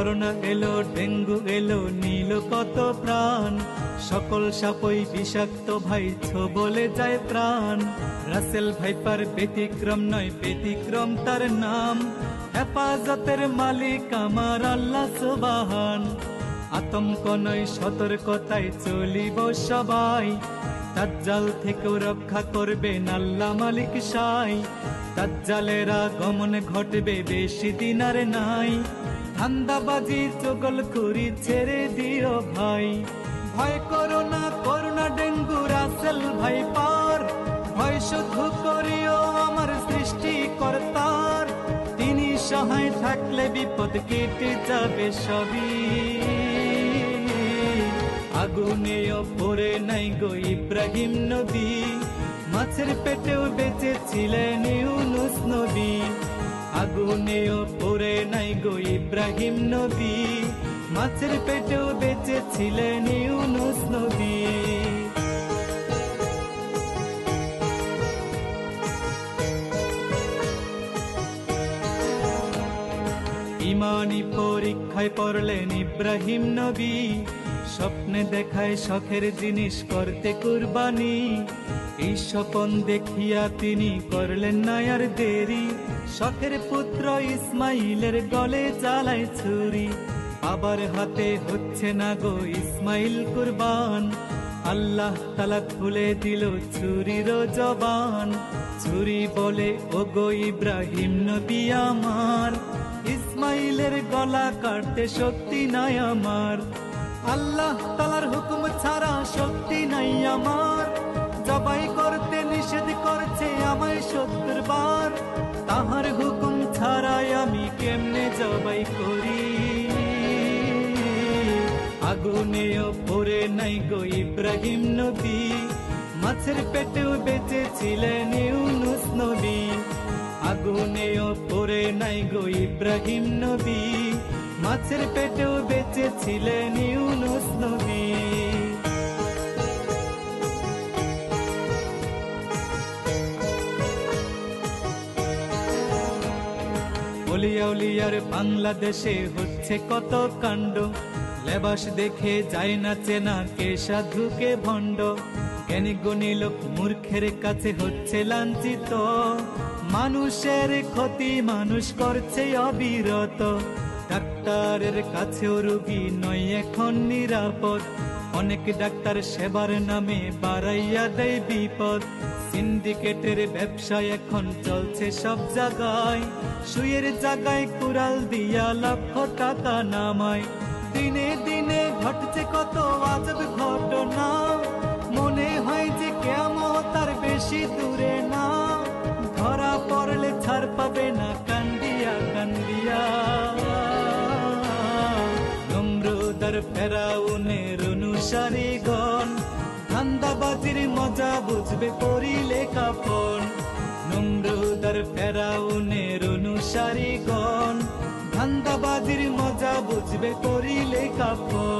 Corona এলো, dengue এলো, নিল কত প্রাণ। সকল সাপই বিষাক্ত ভাই, বলে যায় প্রাণ। রাসেল ভাইপার ব্যতিক্রম নয়, ব্যতিক্রম তার নাম। হেফাজতের মালিক আমার আল্লাহ সুবহান। আতঙ্ক নয়, সতর্কতায় চলিব সবাই। দাজ্জাল থেকেও রক্ষা করবেন আল্লাহ মালিক সাই। দাজ্জালের আগমন ঘটবে, বেশি দিন আর নাই। ধান্দাবাজি চগলখুরি ছেড়ে দিও ভাই। ভয় করো না, করোনা ডেঙ্গু রাসেল ভাইপার। ভয় শুধু করিও আমার সৃষ্টিকর্তার। তিনি সহায় থাকলে বিপদ কেটে যাবে সবই। আগুনেও পড়ে নাই গো ইব্রাহিম নবী। মাছের পেটেও বেঁচে ছিলেন ইউনুস নবী। আগুনেও পড়ে নাই গো ইব্রাহিম নবী। মাছের পেটেও বেঁচে ছিলেন ইউনুস নবী। ইমানি পরীক্ষায় পড়লেন ইব্রাহিম নবী। স্বপ্নে দেখায় শখের জিনিস করতে কুরবানি। এই স্বপন দেখিয়া তিনি করলেন না আর দেরি। শখের পুত্র ইসমাইলের গলে জ্বালায় ছুরি। আবার হাতে হচ্ছে না গো ইসমাইল কুরবান। আল্লাহ তাআলা খুলে দিল ছুরির জবান। ছুরি বলে, ও গো ইব্রাহিম নবী আমার, ইসমাইলের গলা কাটতে শক্তি নাই আমার। আল্লাহ তাআলার হুকুম ছাড়া শক্তি নাই আমার। জবাই করতে নিষেধ করছে আমায় ৭০ বার। তাহার হুকুম ছাড়াই আমি কেমনে জবাই করি। আগুনেও পড়ে নাই গো ইব্রাহিম নবী। মাছের পেটেও বেঁচে ছিলেন ইউনুস নবী। আগুনেও পড়ে নাই গো ইব্রাহিম নবী। মাছের পেটেও বেঁচে ছিলেন ইউনুস নবী। অলিয়া উলিয়ার বাংলাদেশে হচ্ছে কত কাণ্ড। লেবাস দেখে যায় না চেনা, কে সাধু কে ভণ্ড। জ্ঞানী গুণী লোক মূর্খের কাছে হচ্ছে লাঞ্ছিত। মানুষের ক্ষতি মানুষ করছে অবিরত। ডাক্তারের কাছেও রোগী নয় এখন নিরাপদ। অনেক ডাক্তার সেবার নামে বাড়াইয়া দেয় বিপদ। সিন্ডিকেটের ব্যবসা এখন চলছে সব জায়গায়। সুয়ের জায়গায় কুড়াল দিয়া লক্ষ টাকা নামায়। দিনে দিনে ঘটছে কত আজব ঘটনা। মনে হয় যে কিয়ামত আর বেশি দূরে না। ধরা পড়লে ছাড় পাবে না কান্দিয়া কান্দিয়া। নমরুদ আর ফেরাউনের অনুসারীগণ, ধান্দাবাজির মজা বুঝবে পরিলে কাফন। নমরুদ আর ফেরাউনের অনুসারীগণ, ধান্দাবাজির মজা বুঝবে পরিলে কাফন।